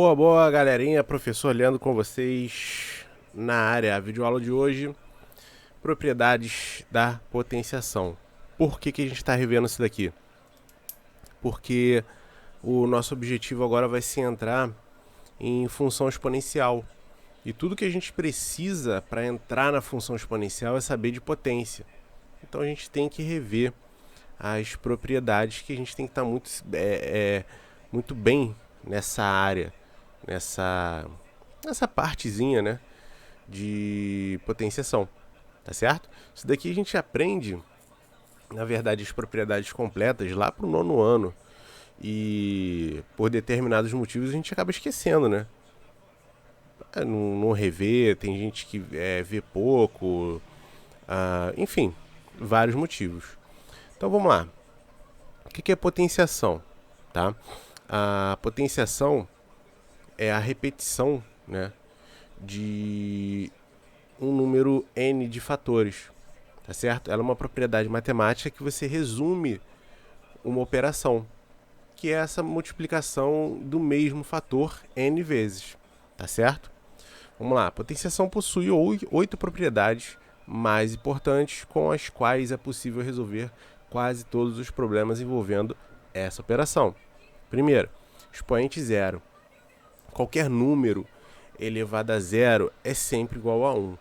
Boa, boa, galerinha. Professor Leandro com vocês na área. A videoaula de hoje, propriedades da potenciação. Por que a gente está revendo isso daqui? Porque o nosso objetivo agora vai se entrar em função exponencial. E tudo que a gente precisa para entrar na função exponencial é saber de potência. Então a gente tem que rever as propriedades que a gente tem que estar muito bem nessa área, nessa partezinha, né, de potenciação, tá certo? Isso daqui a gente aprende, na verdade, as propriedades completas lá pro nono ano e por determinados motivos a gente acaba esquecendo, né? Não rever, tem gente que vê pouco, enfim, vários motivos. Então vamos lá. O que é potenciação? Tá? A potenciação é a repetição, né, de um número n de fatores, tá certo? Ela é uma propriedade matemática que você resume uma operação, que é essa multiplicação do mesmo fator n vezes, tá certo? Vamos lá, a potenciação possui 8 propriedades mais importantes com as quais é possível resolver quase todos os problemas envolvendo essa operação. Primeiro, expoente zero. Qualquer número elevado a zero é sempre igual a 1,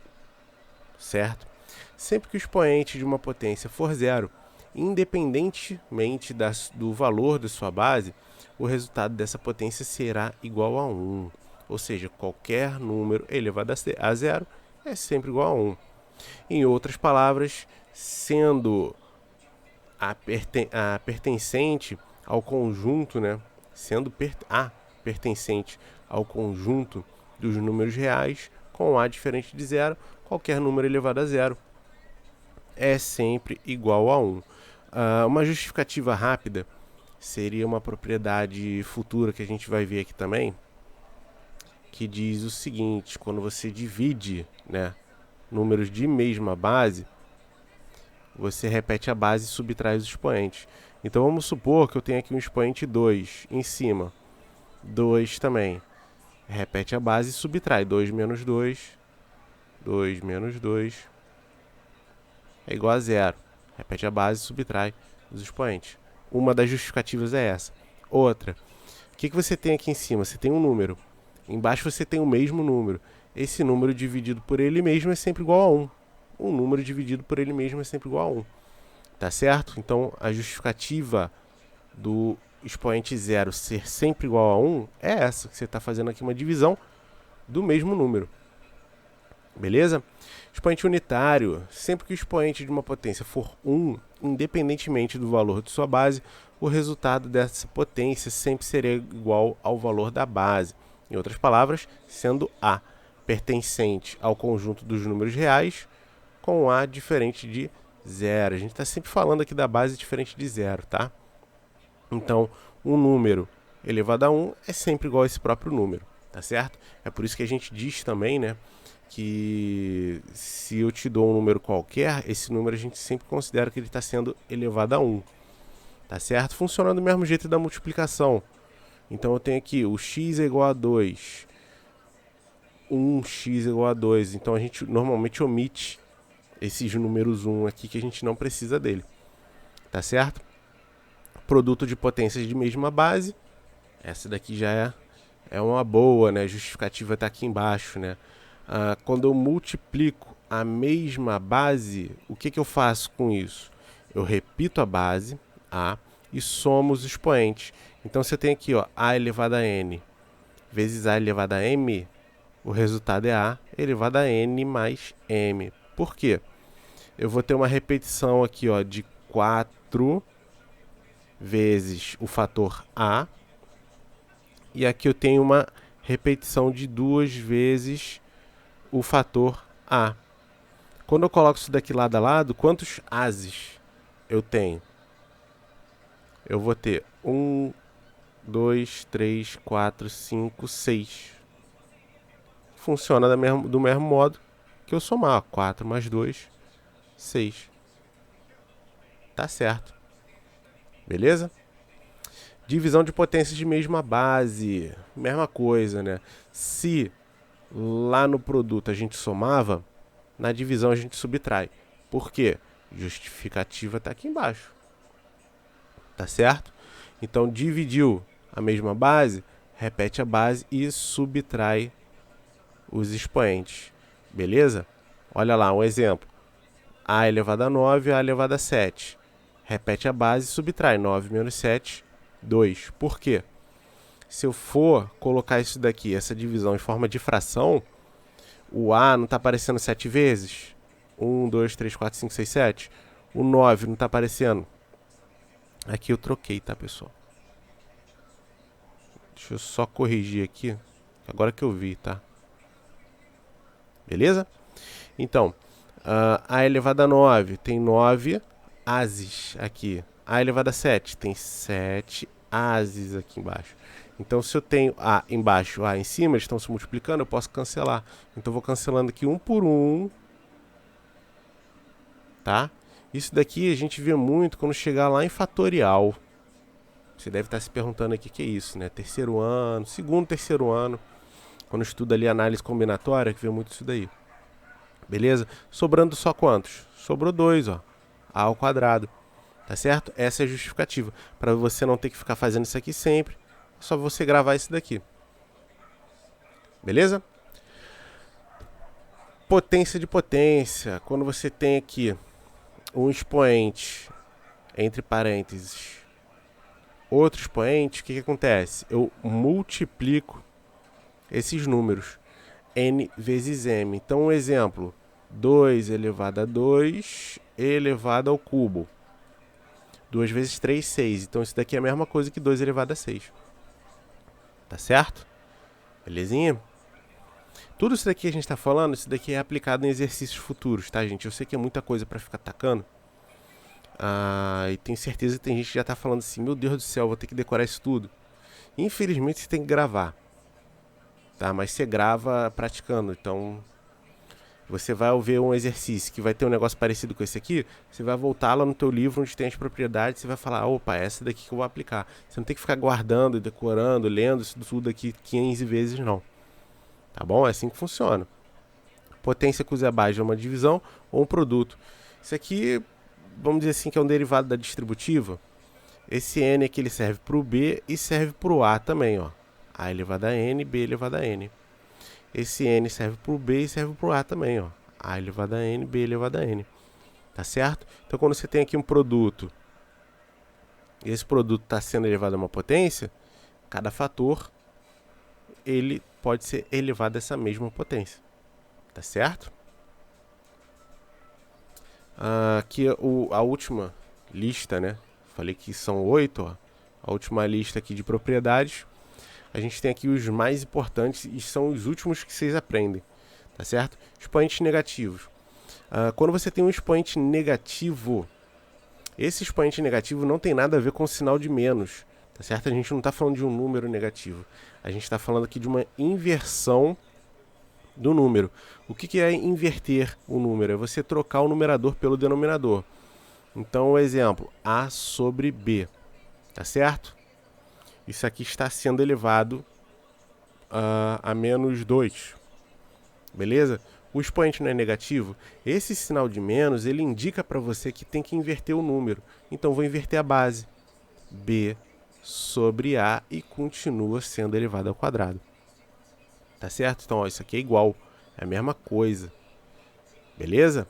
certo? Sempre que o expoente de uma potência for zero, independentemente do valor de sua base, o resultado dessa potência será igual a 1. Ou seja, qualquer número elevado a zero é sempre igual a 1. Em outras palavras, sendo a pertencente ao conjunto, né? Sendo pertencente ao conjunto dos números reais com A diferente de zero, qualquer número elevado a zero é sempre igual a 1. Uma justificativa rápida seria uma propriedade futura que a gente vai ver aqui também, que diz o seguinte: quando você divide, né, números de mesma base, você repete a base e subtrai os expoentes. Então vamos supor que eu tenho aqui um expoente 2 em cima, 2 também. Repete a base e subtrai. 2 menos 2, 2 menos 2 é igual a zero. Repete a base e subtrai os expoentes. Uma das justificativas é essa. Outra, o que você tem aqui em cima? Você tem um número. Embaixo você tem o mesmo número. Esse número dividido por ele mesmo é sempre igual a 1. Um número dividido por ele mesmo é sempre igual a 1. Tá certo? Então a justificativa do expoente zero ser sempre igual a 1 é essa, que você está fazendo aqui uma divisão do mesmo número. Beleza? Expoente unitário. Sempre que o expoente de uma potência for 1, independentemente do valor de sua base, o resultado dessa potência sempre será igual ao valor da base. Em outras palavras, sendo A pertencente ao conjunto dos números reais, com A diferente de zero. A gente está sempre falando aqui da base diferente de zero, tá? Então, um número elevado a 1 é sempre igual a esse próprio número, tá certo? É por isso que a gente diz também, né, que se eu te dou um número qualquer, esse número a gente sempre considera que ele está sendo elevado a 1, tá certo? Funciona do mesmo jeito da multiplicação. Então eu tenho aqui o x é igual a 2, 1x é igual a 2. Então a gente normalmente omite esses números 1 aqui que a gente não precisa dele, tá certo? Produto de potências de mesma base, essa daqui já é uma boa, né? A justificativa está aqui embaixo, né? Quando eu multiplico a mesma base, o que eu faço com isso? Eu repito a base, A, e somo os expoentes. Então, você tem aqui, ó, A elevado a N vezes A elevado a M, o resultado é A elevado a N mais M. Por quê? Eu vou ter uma repetição aqui, ó, de 4 vezes o fator A, e aqui eu tenho uma repetição de 2 vezes o fator A. Quando eu coloco isso daqui lado a lado, quantos A's eu tenho? Eu vou ter 1, 2, 3, 4, 5, 6. Funciona do mesmo modo que eu somar. 4 mais 2, 6. Tá certo. Beleza? Divisão de potências de mesma base. Mesma coisa, né? Se lá no produto a gente somava, na divisão a gente subtrai. Por quê? Justificativa está aqui embaixo. Tá certo? Então, dividiu a mesma base, repete a base e subtrai os expoentes. Beleza? Olha lá, um exemplo. A elevado a 9, A elevado a 7. Repete a base e subtrai. 9 menos 7, 2. Por quê? Se eu for colocar isso daqui, essa divisão em forma de fração, o A não está aparecendo 7 vezes? 1, 2, 3, 4, 5, 6, 7. O 9 não está aparecendo. Aqui eu troquei, tá, pessoal? Deixa eu só corrigir aqui. Agora que eu vi, tá? Beleza? Então, A elevado a 9 tem 9 ases aqui. A elevado a 7 tem 7 ases aqui embaixo. Então, se eu tenho A embaixo e A em cima, eles estão se multiplicando, eu posso cancelar. Então, eu vou cancelando aqui um por um. Tá? Isso daqui a gente vê muito quando chegar lá em fatorial. Você deve estar se perguntando aqui o que é isso, né? Terceiro ano, segundo, terceiro ano. Quando estuda ali análise combinatória, que vê muito isso daí. Beleza? Sobrando só quantos? Sobrou 2, ó. A ao quadrado. Tá certo? Essa é a justificativa. Para você não ter que ficar fazendo isso aqui sempre, é só você gravar isso daqui. Beleza? Potência de potência. Quando você tem aqui um expoente, entre parênteses, outro expoente, o que acontece? Eu multiplico esses números. N vezes M. Então, um exemplo. 2 elevado a 2 elevado ao cubo. 2 vezes 3, 6. Então, isso daqui é a mesma coisa que 2 elevado a 6. Tá certo? Belezinha? Tudo isso daqui que a gente está falando, isso daqui é aplicado em exercícios futuros, tá, gente? Eu sei que é muita coisa para ficar tacando. E tenho certeza que tem gente que já está falando assim, meu Deus do céu, vou ter que decorar isso tudo. Infelizmente, você tem que gravar. Tá? Mas você grava praticando. Então, você vai ver um exercício que vai ter um negócio parecido com esse aqui, você vai voltar lá no teu livro onde tem as propriedades, você vai falar, opa, essa daqui que eu vou aplicar. Você não tem que ficar guardando, decorando, lendo isso tudo aqui 15 vezes, não. Tá bom? É assim que funciona. Potência cuja abaixo é uma divisão ou um produto. Isso aqui, vamos dizer assim, que é um derivado da distributiva. Esse N aqui ele serve para o B e serve para o A também, ó. A elevado a N, B elevado a N. Esse N serve para o B e serve para o A também, ó. A elevado a N, B elevado a N. Tá certo? Então, quando você tem aqui um produto, e esse produto está sendo elevado a uma potência, cada fator, ele pode ser elevado a essa mesma potência. Tá certo? Aqui a última lista, né? Falei que são 8, ó. A última lista aqui de propriedades. A gente tem aqui os mais importantes e são os últimos que vocês aprendem, tá certo? Expoentes negativos. Quando você tem um expoente negativo, esse expoente negativo não tem nada a ver com o sinal de menos, tá certo? A gente não está falando de um número negativo. A gente está falando aqui de uma inversão do número. O que é inverter o número? É você trocar o numerador pelo denominador. Então, o exemplo, A sobre B, tá certo? Isso aqui está sendo elevado a menos 2. Beleza? O expoente não é negativo. Esse sinal de menos, ele indica para você que tem que inverter o número. Então, vou inverter a base. B sobre A e continua sendo elevado ao quadrado. Tá certo? Então, ó, isso aqui é igual. É a mesma coisa. Beleza?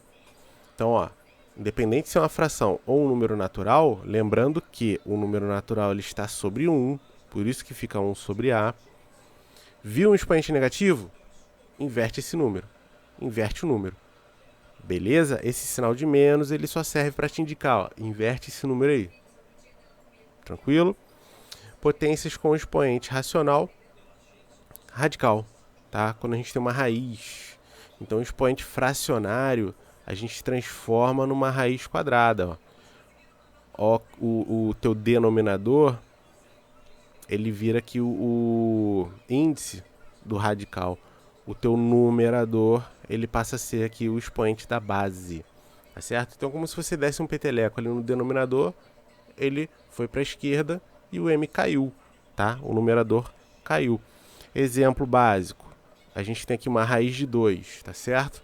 Então, ó, independente se é uma fração ou um número natural, lembrando que o número natural ele está sobre 1. Por isso que fica 1 sobre A. Viu um expoente negativo? Inverte esse número. Inverte o número. Beleza? Esse sinal de menos, ele só serve para te indicar, ó, inverte esse número aí. Tranquilo? Potências com expoente racional, radical, tá? Quando a gente tem uma raiz. Então, o expoente fracionário, a gente transforma numa raiz quadrada, ó. O teu denominador, ele vira aqui o índice do radical. O teu numerador, ele passa a ser aqui o expoente da base, tá certo? Então, como se você desse um peteleco ali no denominador, ele foi para a esquerda e o m caiu, tá? O numerador caiu. Exemplo básico. A gente tem aqui uma raiz de 2, tá certo?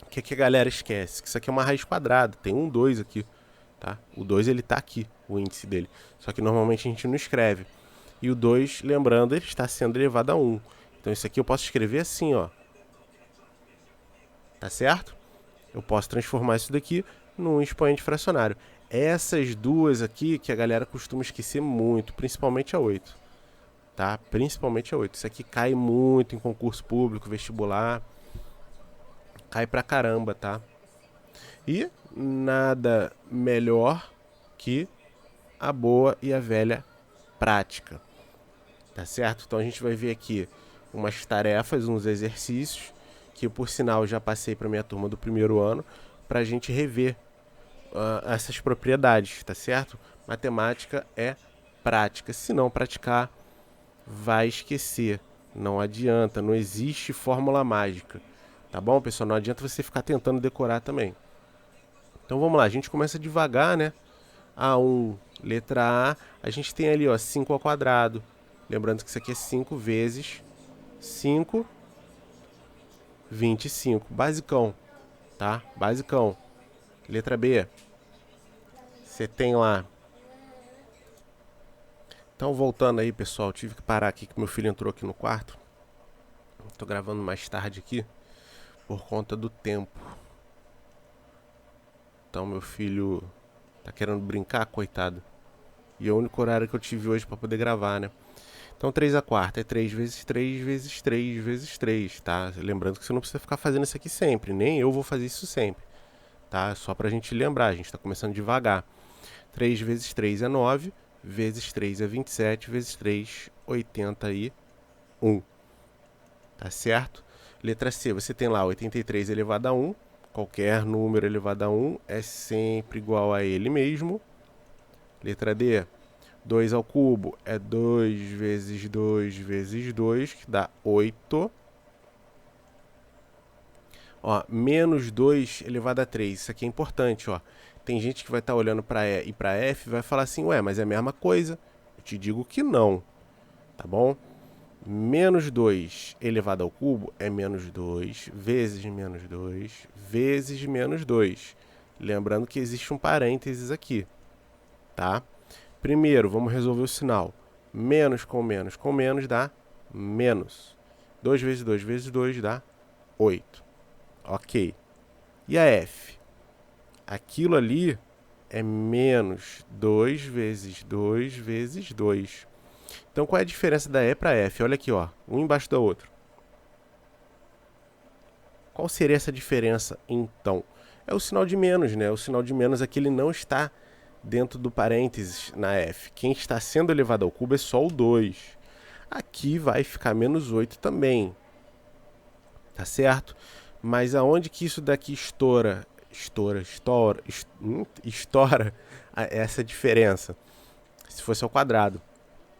O que a galera esquece? Que isso aqui é uma raiz quadrada, tem um 2 aqui, tá? O 2 ele tá aqui, o índice dele. Só que normalmente a gente não escreve. E o 2, lembrando, ele está sendo elevado a 1. Então isso aqui eu posso escrever assim, ó. Tá certo? Eu posso transformar isso daqui num expoente fracionário. Essas duas aqui que a galera costuma esquecer muito, principalmente a 8. Tá? Principalmente a 8. Isso aqui cai muito em concurso público, vestibular. Cai pra caramba, tá? E nada melhor que a boa e a velha prática. Tá certo? Então a gente vai ver aqui umas tarefas, uns exercícios, que por sinal já passei para minha turma do primeiro ano, para a gente rever essas propriedades, tá certo? Matemática é prática. Se não praticar, vai esquecer. Não adianta, não existe fórmula mágica. Tá bom, pessoal? Não adianta você ficar tentando decorar também. Então vamos lá, a gente começa devagar, né? A1, letra A, a gente tem ali, ó, 5 ao quadrado. Lembrando que isso aqui é 5 vezes 5, 25. Basicão, tá? Basicão. Letra B, você tem lá. Então, voltando aí, pessoal, tive que parar aqui que meu filho entrou aqui no quarto. Tô gravando mais tarde aqui por conta do tempo. Então, meu filho tá querendo brincar, coitado. E é o único horário que eu tive hoje para poder gravar, né? Então, 3 a quarta é 3 vezes 3 vezes 3 vezes 3, tá? Lembrando que você não precisa ficar fazendo isso aqui sempre, nem eu vou fazer isso sempre, tá? Só pra gente lembrar, a gente tá começando devagar. 3 vezes 3 é 9, vezes 3 é 27, vezes 3, 81. Tá certo? Letra C, você tem lá 83 elevado a 1. Qualquer número elevado a 1 é sempre igual a ele mesmo. Letra D, 2 ao cubo é 2 vezes 2 vezes 2, que dá 8. Ó, menos 2 elevado a 3. Isso aqui é importante, ó. Tem gente que vai estar olhando para E e para F e vai falar assim, ué, mas é a mesma coisa. Eu te digo que não, tá bom? Menos 2 elevado ao cubo é menos 2 vezes menos 2 vezes menos 2. Lembrando que existe um parênteses aqui, tá? Primeiro, vamos resolver o sinal. Menos com menos dá menos. 2 vezes 2 vezes 2 dá 8. Ok. E a F? Aquilo ali é menos 2 vezes 2 vezes 2. Então, qual é a diferença da E para F? Olha aqui, ó, um embaixo do outro. Qual seria essa diferença, então? É o sinal de menos, né? O sinal de menos aqui ele não está dentro do parênteses na F. Quem está sendo elevado ao cubo é só o 2. Aqui vai ficar menos 8 também. Tá certo? Mas aonde que isso daqui estoura essa diferença? Se fosse ao quadrado.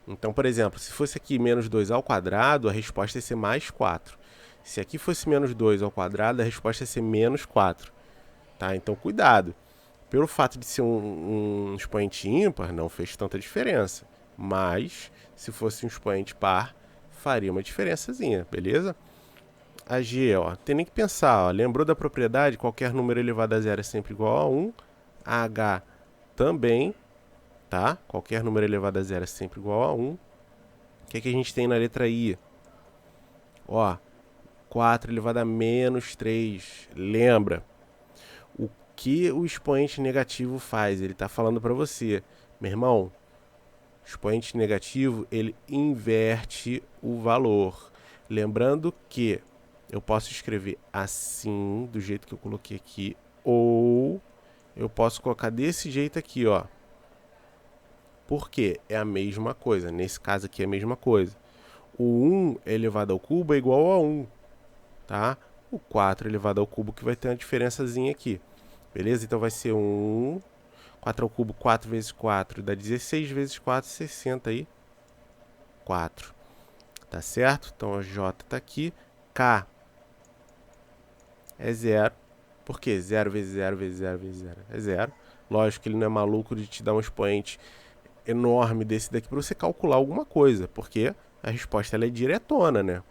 Então, por exemplo, se fosse aqui menos 2 ao quadrado, a resposta ia ser mais 4. Se aqui fosse menos 2 ao quadrado, a resposta ia ser menos 4. Tá? Então, cuidado. Pelo fato de ser um expoente ímpar, não fez tanta diferença. Mas, se fosse um expoente par, faria uma diferençazinha, beleza? A G, ó, tem nem que pensar, ó, lembrou da propriedade? Qualquer número elevado a zero é sempre igual a 1. A H também, tá? Qualquer número elevado a zero é sempre igual a 1. O que a gente tem na letra I? Ó, 4 elevado a menos 3. Lembra? O que o expoente negativo faz? Ele está falando para você, meu irmão, expoente negativo, ele inverte o valor. Lembrando que eu posso escrever assim, do jeito que eu coloquei aqui, ou eu posso colocar desse jeito aqui, ó. Porque é a mesma coisa. Nesse caso aqui é a mesma coisa. O 1 elevado ao cubo é igual a 1, tá? O 4 elevado ao cubo que vai ter uma diferençazinha aqui. Beleza? Então vai ser 1, 4 ao cubo, 4 vezes 4 dá 16 vezes 4, 64. Tá certo? Então a J tá aqui. K é 0. Por quê? 0 vezes 0 vezes 0 vezes 0 é 0. Lógico que ele não é maluco de te dar um expoente enorme desse daqui para você calcular alguma coisa, porque a resposta ela é diretona, né?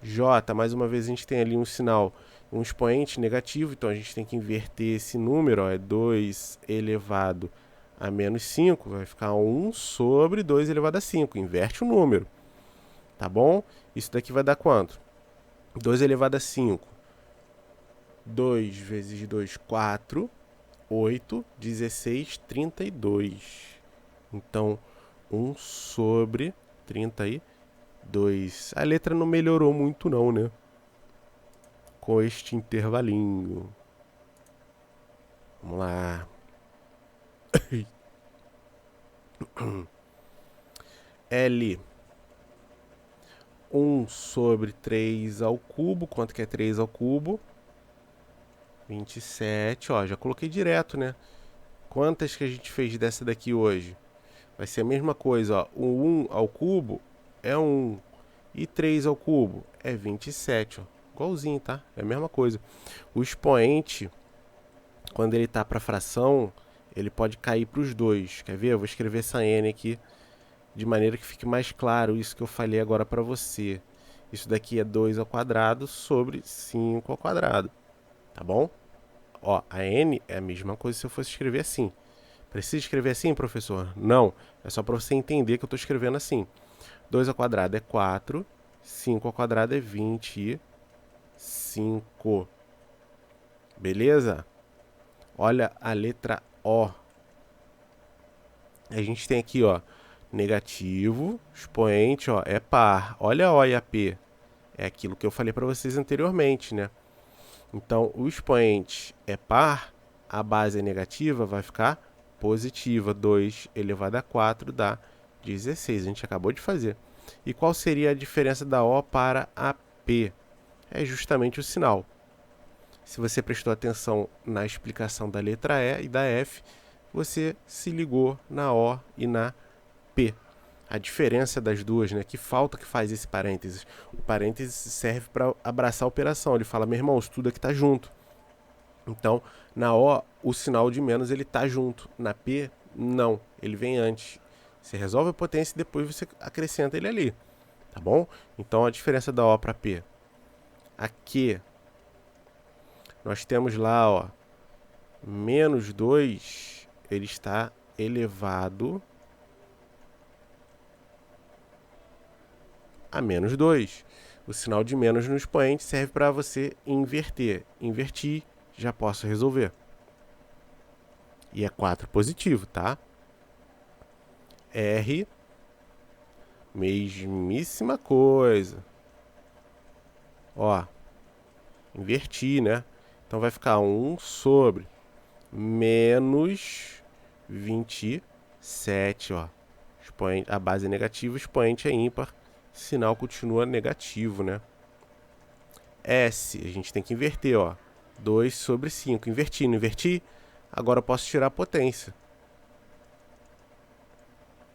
J, mais uma vez a gente tem ali um sinal, um expoente negativo, então a gente tem que inverter esse número, ó, é 2 elevado a menos 5, vai ficar 1 sobre 2 elevado a 5, inverte o número, tá bom? Isso daqui vai dar quanto? 2 elevado a 5, 2 vezes 2, 4, 8, 16, 32. Então, 1 sobre 32. A letra não melhorou muito não, né? Com este intervalinho. Vamos lá. L. 1 sobre 3 ao cubo. Quanto que é 3 ao cubo? 27. Ó, já coloquei direto, né? Quantas que a gente fez dessa daqui hoje? Vai ser a mesma coisa, ó. O 1 ao cubo é 1. E 3 ao cubo é 27, ó. Igualzinho, tá? É a mesma coisa. O expoente, quando ele tá para fração, ele pode cair para os dois. Quer ver? Eu vou escrever essa n aqui de maneira que fique mais claro isso que eu falei agora para você. Isso daqui é 2 ao quadrado sobre 5 ao quadrado. Tá bom? Ó, a n é a mesma coisa se eu fosse escrever assim. Precisa escrever assim, professor? Não. É só para você entender que eu estou escrevendo assim. 2 ao quadrado é 4. 5 ao quadrado é 25. Beleza? Olha a letra O. A gente tem aqui, ó, negativo, expoente, ó, é par. Olha a O e a P. É aquilo que eu falei para vocês anteriormente, né? Então, o expoente é par, a base é negativa, vai ficar positiva. 2 elevado a 4 dá 16. A gente acabou de fazer. E qual seria a diferença da O para a P? É justamente o sinal. Se você prestou atenção na explicação da letra E e da F, você se ligou na O e na P. A diferença das duas, né? Que falta que faz esse parênteses. O parênteses serve para abraçar a operação. Ele fala, meu irmão, isso tudo aqui está junto. Então, na O, o sinal de menos ele está junto. Na P, não. Ele vem antes. Você resolve a potência e depois você acrescenta ele ali. Tá bom? Então, a diferença da O para P. Aqui, nós temos lá, ó, menos 2, ele está elevado a menos 2. O sinal de menos no expoente serve para você inverter. Inverti, já posso resolver. E é 4 positivo, tá? R, mesmíssima coisa. Ó, inverti, né? Então vai ficar 1 sobre menos 27, ó. Expoente, a base é negativa, o expoente é ímpar, sinal continua negativo, né? S, a gente tem que inverter, ó. 2 sobre 5. Inverti, não inverti? Agora eu posso tirar a potência.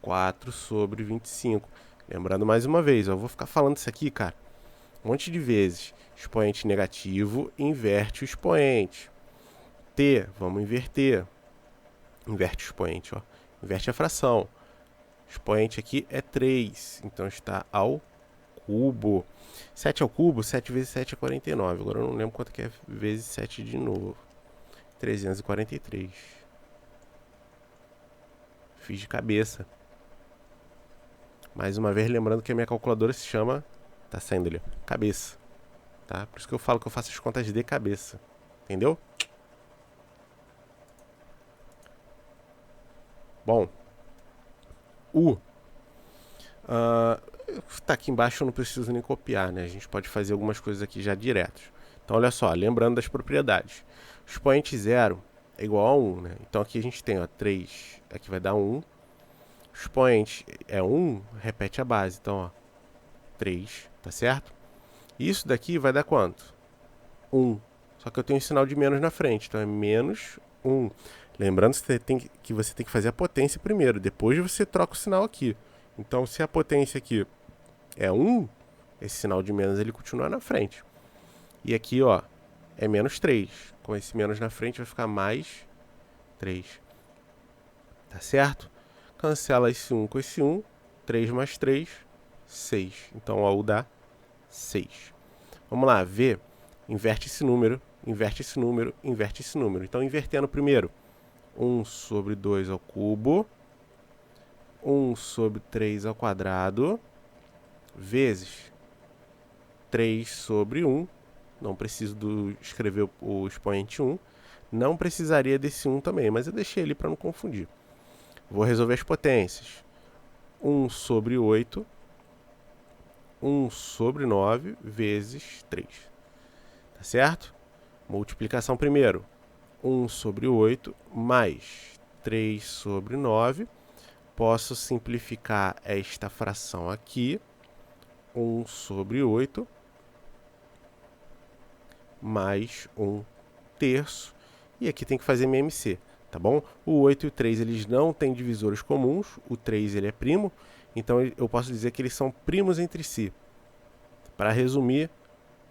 4 sobre 25. Lembrando mais uma vez, ó, eu vou ficar falando isso aqui, cara, um monte de vezes. Expoente negativo, inverte o expoente. T, vamos inverter. Inverte o expoente, ó. Inverte a fração. O expoente aqui é 3, então está ao cubo. 7 ao cubo, 7 vezes 7 é 49. Agora eu não lembro quanto que é vezes 7 de novo. 343. Fiz de cabeça. Mais uma vez, lembrando que a minha calculadora se chama... Tá saindo ali, cabeça. Tá? Por isso que eu falo que eu faço as contas de cabeça. Entendeu? Bom. U. Tá aqui embaixo, eu não preciso nem copiar, né? A gente pode fazer algumas coisas aqui já diretos. Então, olha só, lembrando das propriedades. O expoente 0 é igual a 1, né? Então, aqui a gente tem, ó, 3. Aqui vai dar 1. O expoente é 1, repete a base. Então, ó, 3, tá certo? Isso daqui vai dar quanto? 1. Só que eu tenho um sinal de menos na frente, então é menos 1. Lembrando que você tem que fazer a potência primeiro, depois você troca o sinal aqui. Então, se a potência aqui é 1, esse sinal de menos ele continua na frente. E aqui, ó, é menos 3. Com esse menos na frente vai ficar mais 3. Tá certo? cancela esse 1 com esse 1, 3 mais 3, 6. Então, ó, U dá 6. Vamos lá, V, inverte esse número, inverte esse número, inverte esse número. Então, invertendo primeiro, 1 sobre 2 ao cubo, 1 sobre 3 ao quadrado, vezes 3 sobre 1, não preciso escrever o expoente 1, não precisaria desse 1 também, mas eu deixei ele para não confundir. Vou resolver as potências. 1 sobre 8, 1 sobre 9 vezes 3. Tá certo? Multiplicação primeiro. 1 sobre 8 mais 3 sobre 9. Posso simplificar esta fração aqui. 1 sobre 8 mais 1 terço. E aqui tem que fazer MMC, tá bom? O 8 e o 3 eles não têm divisores comuns. O 3 ele é primo. Então eu posso dizer que eles são primos entre si. Para resumir,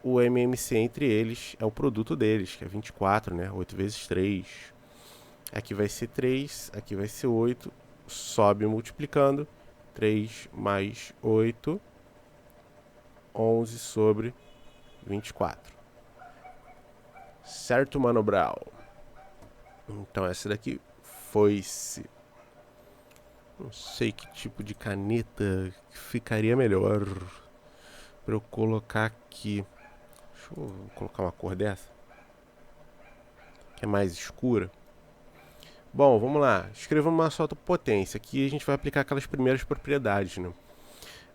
o MMC entre eles é o produto deles, que é 24, né? 8 vezes 3. Aqui vai ser 3, aqui vai ser 8. Sobe multiplicando. 3 mais 8, 11 sobre 24. Certo, Mano Brown? Então essa daqui foi-se. Não sei que tipo de caneta ficaria melhor para eu colocar aqui. Deixa eu colocar uma cor dessa, que é mais escura. Bom, vamos lá. Escreva uma só potência. Aqui a gente vai aplicar aquelas primeiras propriedades, né?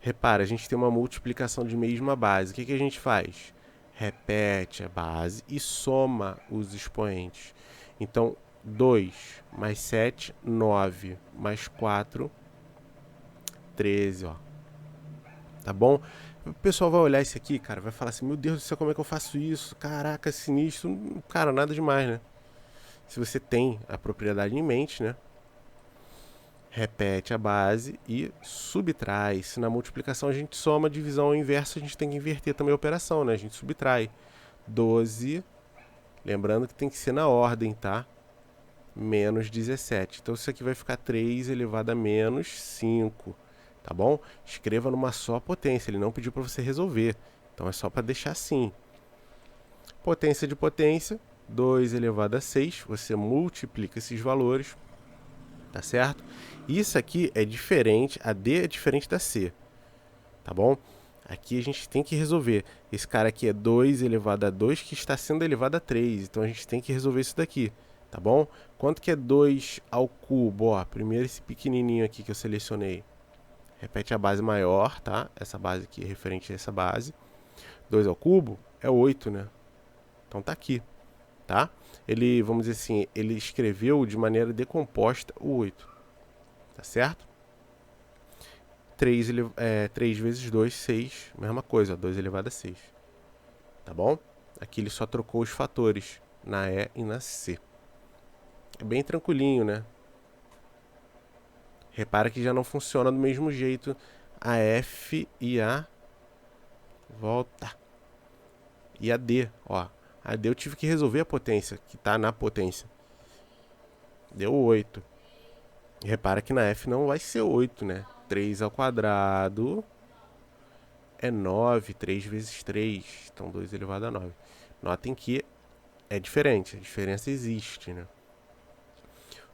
Repara, a gente tem uma multiplicação de mesma base. O que a gente faz? Repete a base e soma os expoentes. Então, 2 mais 7, 9 mais 4, 13, ó. Tá bom? O pessoal vai olhar isso aqui, cara, vai falar assim, meu Deus do céu, como é que eu faço isso? Caraca, sinistro. Cara, nada demais, né? Se você tem a propriedade em mente, né? Repete a base e subtrai. Se na multiplicação a gente soma, divisão ao inverso, a gente tem que inverter também a operação, né? A gente subtrai. 12, lembrando que tem que ser na ordem, tá? Menos 17. Então isso aqui vai ficar 3 elevado a menos 5, tá bom? Escreva numa só potência, ele não pediu para você resolver. Então é só para deixar assim. Potência de potência, 2 elevado a 6, você multiplica esses valores, tá certo? Isso aqui é diferente, a D é diferente da C, tá bom? Aqui a gente tem que resolver. Esse cara aqui é 2 elevado a 2, que está sendo elevado a 3, então a gente tem que resolver isso daqui, tá bom? Quanto que é 2 ao cubo? Ó, primeiro esse pequenininho aqui que eu selecionei. Repete a base maior, tá? Essa base aqui é referente a essa base. 2 ao cubo é 8, né? Então tá aqui, tá? Ele, vamos dizer assim, ele escreveu de maneira decomposta o 8, tá certo? 3 vezes 2, 6, mesma coisa, 2 elevado a 6, tá bom? Aqui ele só trocou os fatores na E e na C. É bem tranquilinho, né? Repara que já não funciona do mesmo jeito a F e a volta e a D, ó. A D eu tive que resolver a potência, que está na potência. Deu 8. Repara que na F não vai ser 8, né? 3 ao quadrado é 9. 3 vezes 3. Então 2 elevado a 9. Notem que é diferente. A diferença existe, né?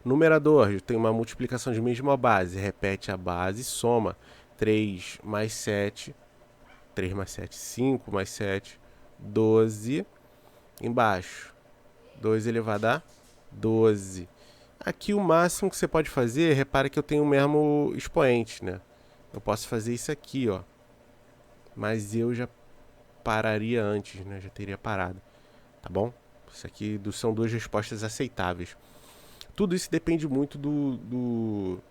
Numerador, tem uma multiplicação de mesma base. Repete a base e soma. 3 mais 7. 3 mais 7, 5 mais 7, 12. Embaixo, 2 elevado a 12. Aqui o máximo que você pode fazer, repara que eu tenho o mesmo expoente, né? Eu posso fazer isso aqui, ó. Mas eu já pararia antes, né? Já teria parado, tá bom? Isso aqui são duas respostas aceitáveis. Tudo isso depende muito do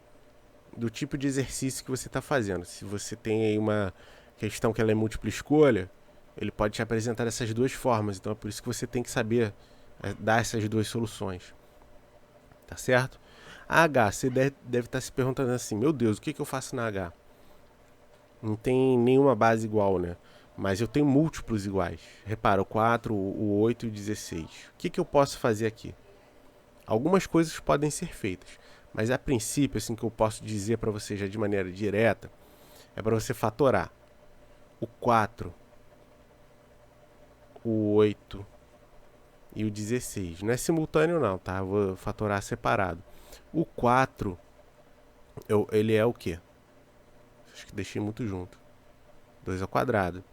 tipo de exercício que você está fazendo. Se você tem aí uma questão que ela é múltipla escolha, ele pode te apresentar essas duas formas. Então é por isso que você tem que saber dar essas duas soluções. Tá certo? A H, você deve estar se perguntando assim, meu Deus, o que eu faço na H? Não tem nenhuma base igual, né? Mas eu tenho múltiplos iguais. Repara, o 4, o 8 e o 16. O que eu posso fazer aqui? Algumas coisas podem ser feitas, Mas a princípio, assim, que eu posso dizer para você já de maneira direta, é para você fatorar o 4, o 8 e o 16. Não é simultâneo não, tá? Eu vou fatorar separado. O 4, ele é o quê? Acho que deixei muito junto. 2 ao quadrado.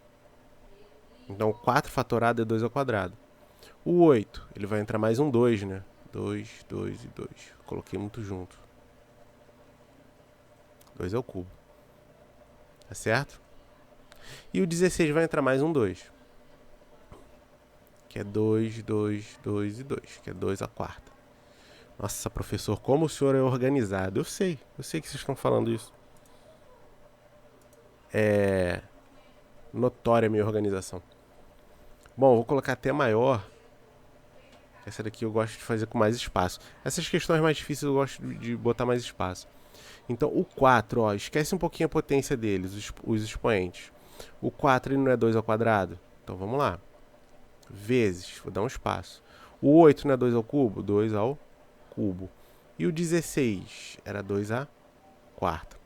Então, 4 fatorado é 2 ao quadrado. O 8, ele vai entrar mais um 2, né? 2, 2 e 2. Coloquei muito junto. 2 ao cubo. Tá certo? E o 16 vai entrar mais um 2. Que é 2, 2, 2 e 2. Que é 2 à quarta. Nossa, professor, como o senhor é organizado. Eu sei que vocês estão falando isso. É notória a minha organização. Bom, vou colocar até maior. Essa daqui eu gosto de fazer com mais espaço. Essas questões mais difíceis eu gosto de botar mais espaço. Então, o 4, ó, esquece um pouquinho a potência deles, os expoentes. O 4 ele não é 2 ao quadrado? Então, vamos lá. Vezes, vou dar um espaço. O 8 não é 2 ao cubo? 2 ao cubo. E o 16 era 2 à quarta.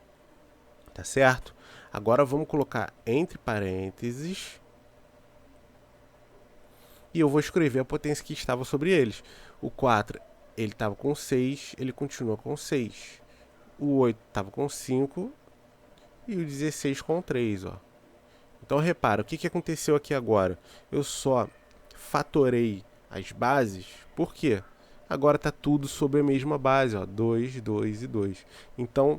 Tá certo? Agora vamos colocar entre parênteses. E eu vou escrever a potência que estava sobre eles. O 4, ele estava com 6, ele continua com 6. O 8 estava com 5 e o 16 com 3, ó. Então repara, o que aconteceu aqui agora? Eu só fatorei as bases, por quê? Agora está tudo sobre a mesma base, ó, 2, 2 e 2. Então,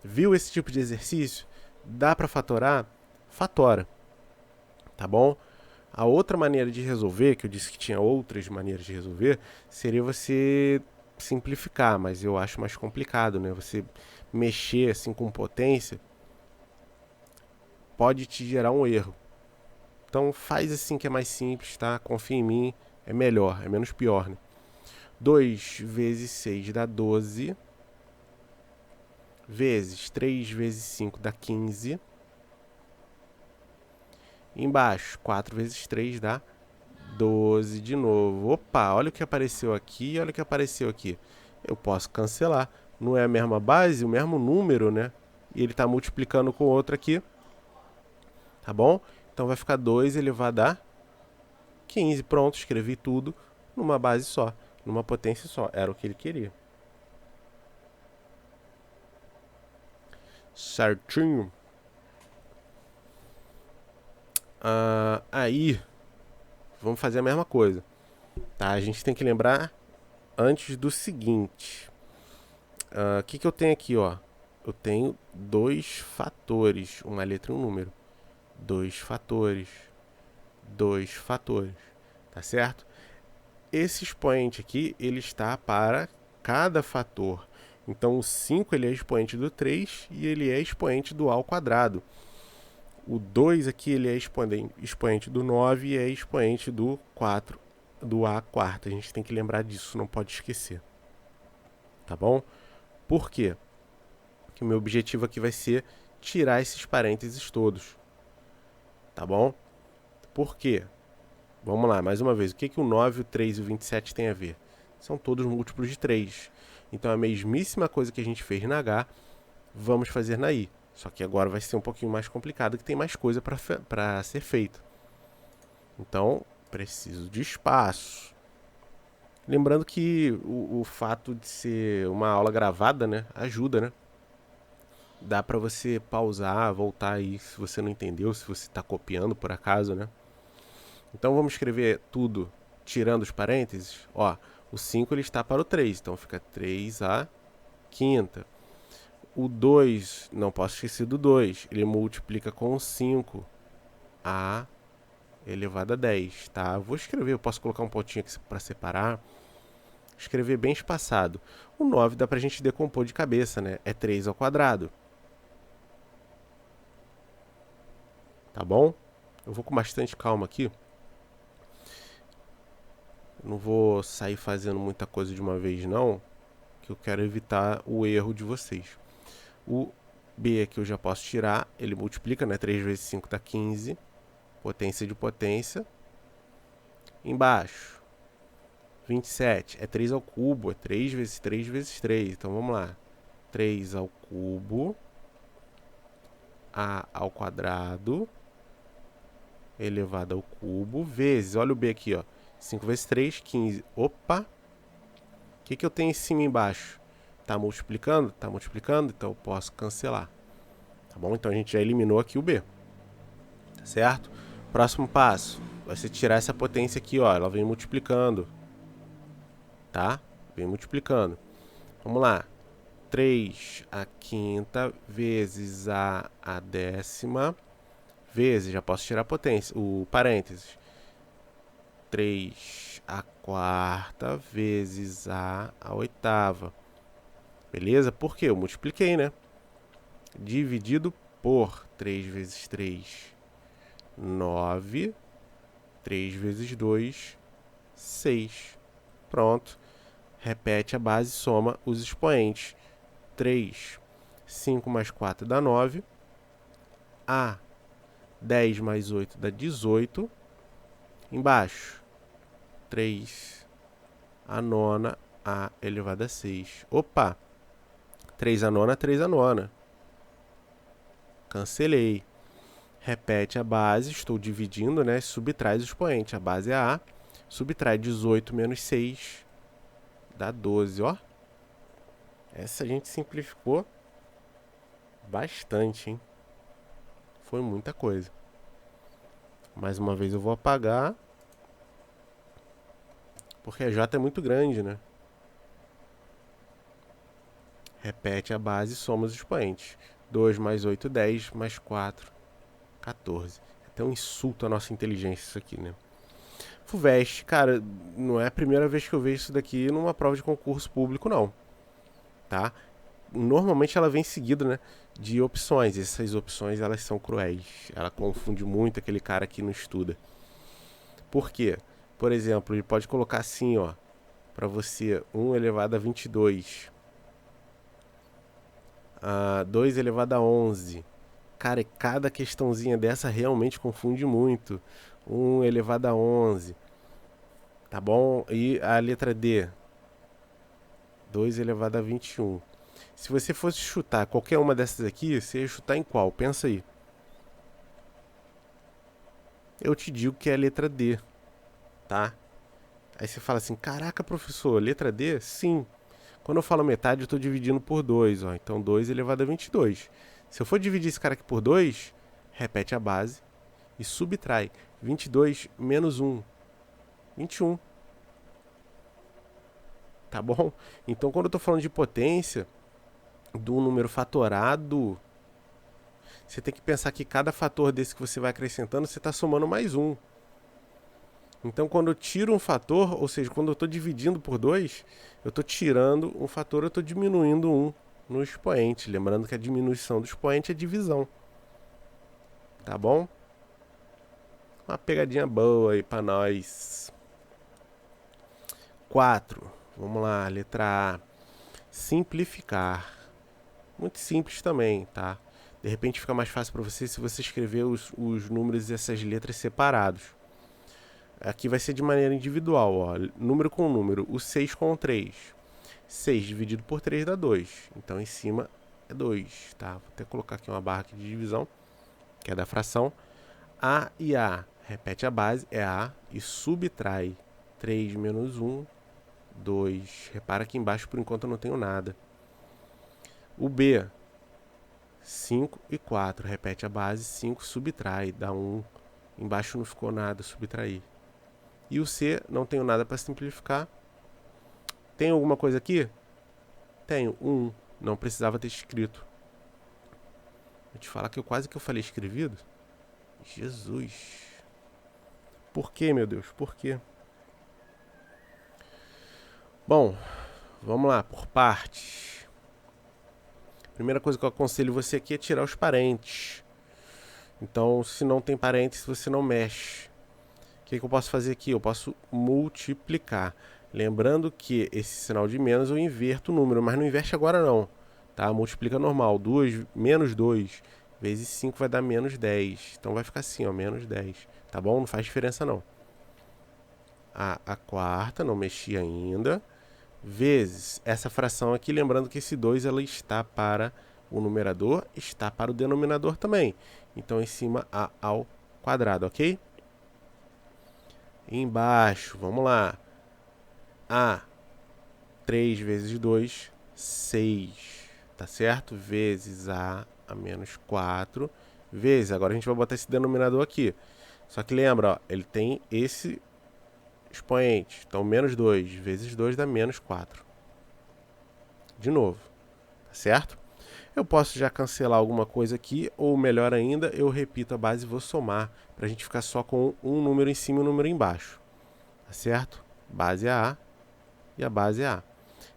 viu esse tipo de exercício? Dá para fatorar? Fatora, tá bom? A outra maneira de resolver, que eu disse que tinha outras maneiras de resolver, seria você simplificar, mas eu acho mais complicado, né? Você mexer assim com potência pode te gerar um erro. Então faz assim que é mais simples, tá? Confia em mim, é melhor, é menos pior, né? 2 vezes 6 dá 12, vezes 3 vezes 5 dá 15. Embaixo, 4 vezes 3 dá 12 de novo. Opa, olha o que apareceu aqui, olha o que apareceu aqui. Eu posso cancelar. Não é a mesma base, o mesmo número, né? E ele está multiplicando com outro aqui. Tá bom? Então vai ficar 2 elevado a 15. Pronto, escrevi tudo numa base só, numa potência só. Era o que ele queria. Certinho. Aí, vamos fazer a mesma coisa. Tá? A gente tem que lembrar antes do seguinte. O que eu tenho aqui, ó? Eu tenho 2 fatores, uma letra e um número. 2 fatores. 2 fatores. Tá certo? Esse expoente aqui, ele está para cada fator. Então, o 5 ele é expoente do 3 e ele é expoente do A ao quadrado. O 2 aqui ele é expoente do 9 e é expoente do 4, do A à quarta. A gente tem que lembrar disso, não pode esquecer. Tá bom? Por quê? Porque o meu objetivo aqui vai ser tirar esses parênteses todos. Tá bom? Por quê? Vamos lá, mais uma vez. O que o 9, o 3 e o 27 tem a ver? São todos múltiplos de 3. Então, a mesmíssima coisa que a gente fez na H, vamos fazer na I. Só que agora vai ser um pouquinho mais complicado, que tem mais coisa para ser feita. Então, preciso de espaço. Lembrando que o fato de ser uma aula gravada, né, ajuda, né? Dá para você pausar, voltar aí se você não entendeu, se você está copiando por acaso, né? Então vamos escrever tudo tirando os parênteses. Ó, o 5 ele está para o 3, então fica 3 a quinta. O 2, não posso esquecer do 2, ele multiplica com o 5 a elevado a 10, tá? Vou escrever, eu posso colocar um pontinho aqui para separar. Escrever bem espaçado. O 9 dá pra gente decompor de cabeça, né? É 3 ao quadrado. Tá bom? Eu vou com bastante calma aqui. Eu não vou sair fazendo muita coisa de uma vez, não. Que eu quero evitar o erro de vocês. O B aqui eu já posso tirar. Ele multiplica, né? 3 vezes 5 dá 15. Potência de potência. Embaixo. 27 é 3 ao cubo, é 3 vezes 3 vezes 3. Então vamos lá. 3 ao cubo, a ao quadrado, elevado ao cubo, vezes, olha o b aqui, ó. 5 vezes 3, 15. Opa! O que eu tenho em cima e embaixo? Tá multiplicando? Tá multiplicando, então eu posso cancelar. Tá bom? Então a gente já eliminou aqui o b. Tá certo? Próximo passo. Vai ser tirar essa potência aqui, ó. Ela vem multiplicando. Tá? Vem multiplicando. Vamos lá. 3 à quinta vezes a décima vezes, já posso tirar a potência, o parênteses. 3 à quarta vezes a oitava. Beleza? Por quê? Eu multipliquei, né? Dividido por 3 vezes 3, 9. 3 vezes 2, 6. Pronto. Repete a base, soma os expoentes. 3, 5 mais 4 dá 9. A 10 mais 8 dá 18. Embaixo, 3 a nona, a elevado a 6. Opa! 3 a nona, 3 a nona. Cancelei. Repete a base, estou dividindo, né? Subtrai o expoente. A base é A. Subtrai 18 menos 6, dá 12, ó. Essa a gente simplificou bastante, hein? Foi muita coisa. Mais uma vez eu vou apagar, porque a J é muito grande, né? Repete a base, soma os expoentes. 2 mais 8, 10, mais 4, 14. É até um insulto à nossa inteligência isso aqui, né? FUVEST, cara, não é a primeira vez que eu vejo isso daqui numa prova de concurso público, não. Tá? Normalmente ela vem seguida, né, de opções. Essas opções, elas são cruéis. Ela confunde muito aquele cara que não estuda. Por quê? Por exemplo, ele pode colocar assim, ó, para você, 1 elevado a 22. 2 elevado a 11. Cara, cada questãozinha dessa realmente confunde muito. 1 elevado a 11. Tá bom? E a letra D. 2 elevado a 21. Se você fosse chutar qualquer uma dessas aqui, você ia chutar em qual? Pensa aí. Eu te digo que é a letra D, tá? Aí você fala assim, caraca, professor, letra D? Sim. Quando eu falo metade, eu estou dividindo por 2, ó. Então 2 elevado a 22. Se eu for dividir esse cara aqui por 2, repete a base e subtrai. 22 menos 1. 21. Tá bom? Então quando eu estou falando de potência do número fatorado, você tem que pensar que cada fator desse que você vai acrescentando, você está somando mais um. Então, quando eu tiro um fator, ou seja, quando eu estou dividindo por 2, eu estou tirando um fator, eu estou diminuindo um no expoente. Lembrando que a diminuição do expoente é divisão. Tá bom? Uma pegadinha boa aí para nós. 4. Vamos lá, letra A. Simplificar. Muito simples também, tá? De repente fica mais fácil para você se você escrever os números e essas letras separados. Aqui vai ser de maneira individual, ó. Número com número. O 6 com o 3. 6 dividido por 3 dá 2. Então, em cima é 2, tá? Vou até colocar aqui uma barra aqui de divisão, que é da fração. A e A. Repete a base, é A. E subtrai 3 menos 1, 2. Repara que embaixo, por enquanto, eu não tenho nada. O B. 5 e 4. Repete a base, 5 subtrai, dá 1. Embaixo não ficou nada, subtrair. E o C, não tenho nada para simplificar. Tem alguma coisa aqui? Tenho, 1. Não precisava ter escrito. Vou te falar que eu quase que eu falei escrevido. Jesus. Por quê, meu Deus? Por quê? Bom, vamos lá, por partes. Primeira coisa que eu aconselho você aqui é tirar os parentes. Então, se não tem parentes, você não mexe. O que eu posso fazer aqui? Eu posso multiplicar. Lembrando que esse sinal de menos eu inverto o número, mas não inverte agora não. Tá? Multiplica normal. 2 menos 2 vezes 5 vai dar menos 10. Então vai ficar assim, ó, menos 10. Tá bom? Não faz diferença não. a quarta, não mexi ainda, vezes essa fração aqui, lembrando que esse 2 ela está para o numerador, está para o denominador também. Então, em cima, a ao quadrado, ok? Embaixo, vamos lá. A, 3 vezes 2, 6, tá certo? Vezes a menos 4, vezes, agora a gente vai botar esse denominador aqui. Só que lembra, ó, ele tem esse expoente. Então, menos 2 vezes 2 dá menos 4. De novo, tá certo? Eu posso já cancelar alguma coisa aqui, ou melhor ainda, eu repito a base e vou somar, para a gente ficar só com um número em cima e um número embaixo. Tá certo? Base é A e a base é A.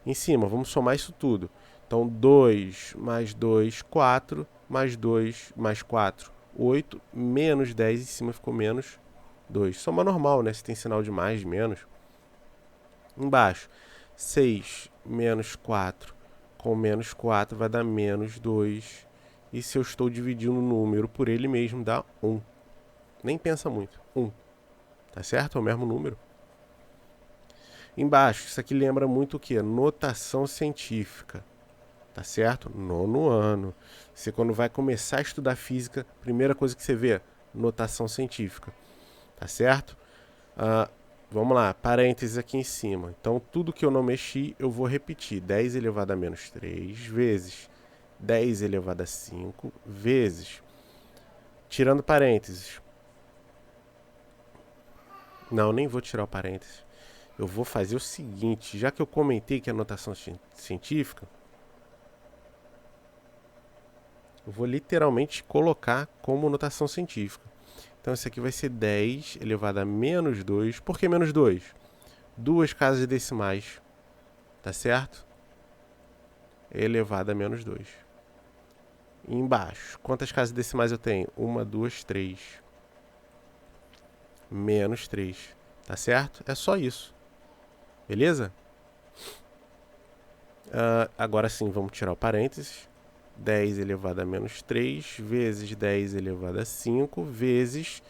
Em cima, vamos somar isso tudo. Então, 2 mais 2, 4, mais 2 mais 4, 8, menos 10, em cima ficou menos 2. Soma normal, né? Se tem sinal de mais, de menos. Embaixo, 6 menos 4 com menos 4 vai dar menos 2. E se eu estou dividindo o número por ele mesmo, dá 1. Nem pensa muito. 1. Tá certo? É o mesmo número. Embaixo, isso aqui lembra muito o quê? Notação científica. Tá certo? Nono ano. Você, quando vai começar a estudar física, primeira coisa que você vê, notação científica. Tá certo? Vamos lá, parênteses aqui em cima. Então, tudo que eu não mexi, eu vou repetir. 10 elevado a menos 3 vezes 10 elevado a 5 vezes, tirando parênteses. Não, nem vou tirar o parênteses. Eu vou fazer o seguinte, já que eu comentei que é notação científica, eu vou literalmente colocar como notação científica. Então, isso aqui vai ser 10 elevado a menos 2. Por que menos 2? Duas casas decimais, tá certo? Elevado a menos 2. E embaixo, quantas casas decimais eu tenho? 1, 2, 3. Menos 3, tá certo? É só isso. Beleza? Agora sim, vamos tirar o parênteses. 10 elevado a menos 3 vezes 10 elevado a 5 vezes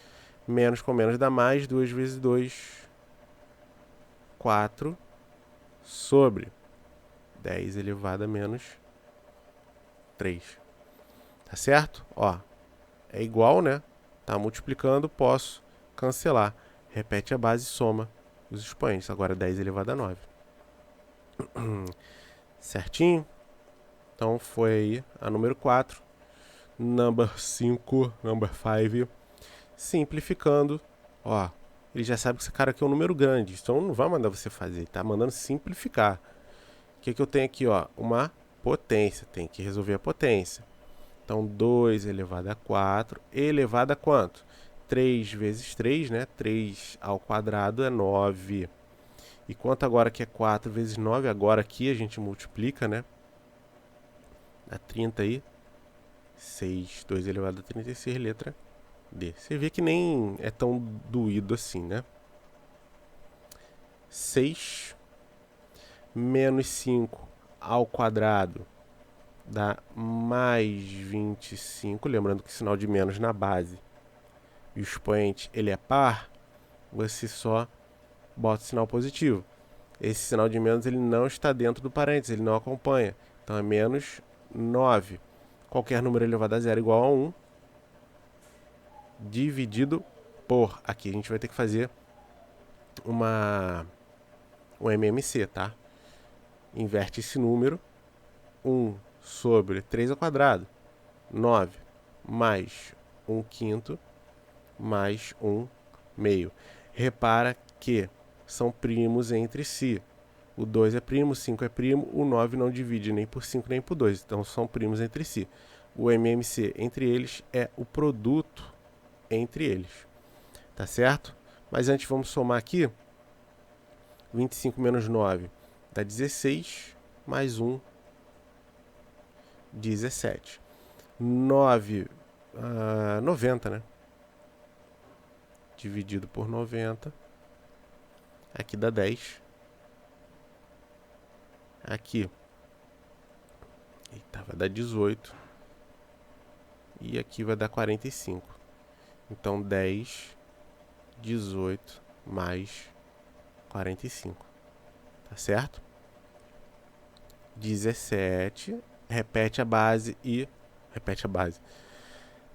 menos com menos dá mais, 2 vezes 2, 4 sobre 10 elevado a menos 3. Tá certo? Ó, é igual, né? Tá multiplicando, posso cancelar. Repete a base e soma os expoentes. Agora 10 elevado a 9. Certinho? Então foi aí a número 4. Number 5, number 5. Simplificando. Ó, ele já sabe que esse cara aqui é um número grande. Então não vai mandar você fazer. Tá mandando simplificar. O que eu tenho aqui, ó? Uma potência. Tem que resolver a potência. Então 2 elevado a 4 elevado a quanto? 3 vezes 3, né? 3 ao quadrado é 9. E quanto agora que é 4 vezes 9? Agora aqui a gente multiplica, né? Dá 30 aí. 6. 2 elevado a 36, letra D. Você vê que nem é tão doído assim, né? 6 menos 5 ao quadrado dá mais 25. Lembrando que o sinal de menos na base e o expoente ele é par, você só bota o sinal positivo. Esse sinal de menos ele não está dentro do parênteses, ele não acompanha. Então é menos 9. Qualquer número elevado a zero igual a 1 dividido por. Aqui a gente vai ter que fazer um MMC, tá? Inverte esse número. 1 sobre 3 ao quadrado. 9 mais 1 quinto mais 1 meio. Repara que são primos entre si. O 2 é primo, o 5 é primo, o 9 não divide nem por 5 nem por 2. Então são primos entre si. O MMC entre eles é o produto entre eles. Tá certo? Mas antes vamos somar aqui. 25 menos 9 dá 16, mais 1, 17. 9, 90, né? Dividido por 90. Aqui dá 10. Aqui. Eita, vai dar 18. E aqui vai dar 45. Então 10, 18 mais 45. Tá certo? 17. Repete a base e... Repete a base.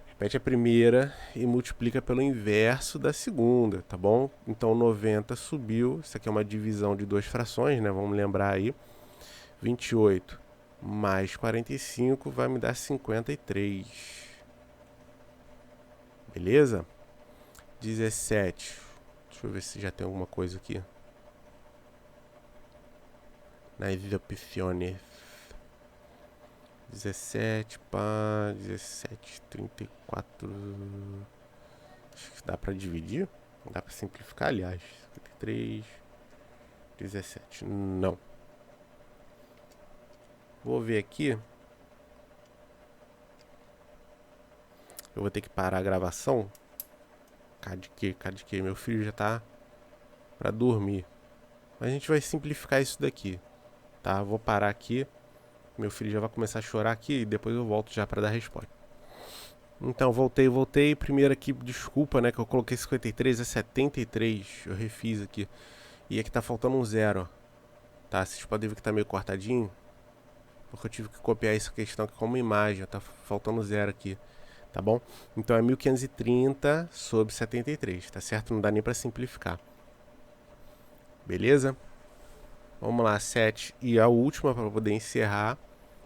Repete a primeira e multiplica pelo inverso da segunda, tá bom? Então 90 subiu. Isso aqui é uma divisão de duas frações, né? Vamos lembrar aí. 28 mais 45 vai me dar 53. Beleza? 17. Deixa eu ver se já tem alguma coisa aqui. Nas opções. 17 para 17, 34. Acho que dá para dividir. Dá para simplificar, aliás. 53, 17. Não. Vou ver aqui. Eu vou ter que parar a gravação. Cadê que? Meu filho já tá para dormir. Mas a gente vai simplificar isso daqui, tá? Vou parar aqui. Meu filho já vai começar a chorar aqui e depois eu volto já para dar a resposta. Então, voltei. Primeiro aqui, desculpa, né, que eu coloquei 53, é 73. Eu refiz aqui. E aqui tá faltando um zero, ó. Tá? Vocês podem ver que tá meio cortadinho. Porque eu tive que copiar essa questão aqui como imagem. Tá faltando zero aqui. Tá bom? Então é 1530 sobre 73, tá certo? Não dá nem para simplificar. Beleza? Vamos lá, 7 e a última para poder encerrar.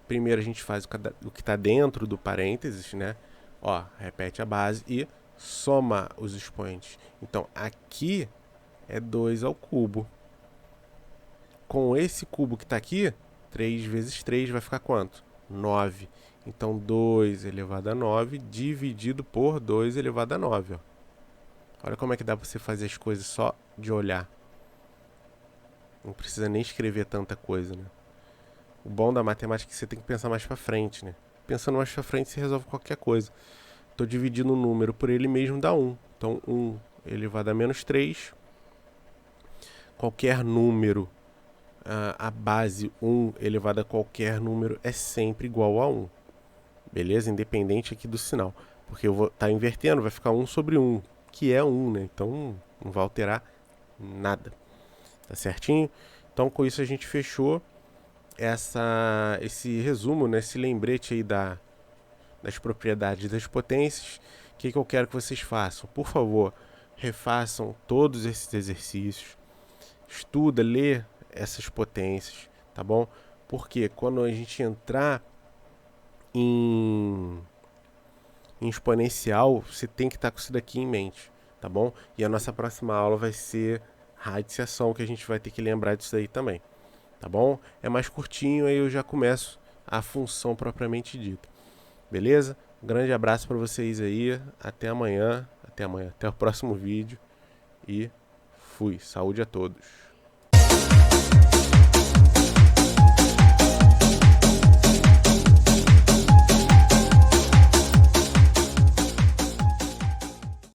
Primeiro a gente faz o que está dentro do parênteses, né? Ó, repete a base e soma os expoentes. Então aqui é 2 ao cubo. Com esse cubo que está aqui, 3 vezes 3 vai ficar quanto? 9. Então 2 elevado a 9 dividido por 2 elevado a 9. Ó. Olha como é que dá para você fazer as coisas só de olhar. Não precisa nem escrever tanta coisa, né? O bom da matemática é que você tem que pensar mais para frente, né? Pensando mais para frente você resolve qualquer coisa. Estou dividindo um número por ele mesmo dá 1. Então 1 elevado a menos 3. Qualquer número, a base 1 elevado a qualquer número é sempre igual a 1. Beleza? Independente aqui do sinal. Porque eu vou estar invertendo, vai ficar 1 sobre 1, que é 1, né? Então não vai alterar nada. Tá certinho? Então com isso a gente fechou esse resumo, né? Esse lembrete aí das propriedades das potências. O que eu quero que vocês façam? Por favor, refaçam todos esses exercícios. Estuda, lê essas potências, tá bom? Porque quando a gente entrar em exponencial, você tem que estar com isso daqui em mente, tá bom? E a nossa próxima aula vai ser radiciação, que a gente vai ter que lembrar disso aí também, tá bom? É mais curtinho, aí eu já começo a função propriamente dita. Beleza? Um grande abraço para vocês aí, até amanhã, até o próximo vídeo e fui. Saúde a todos.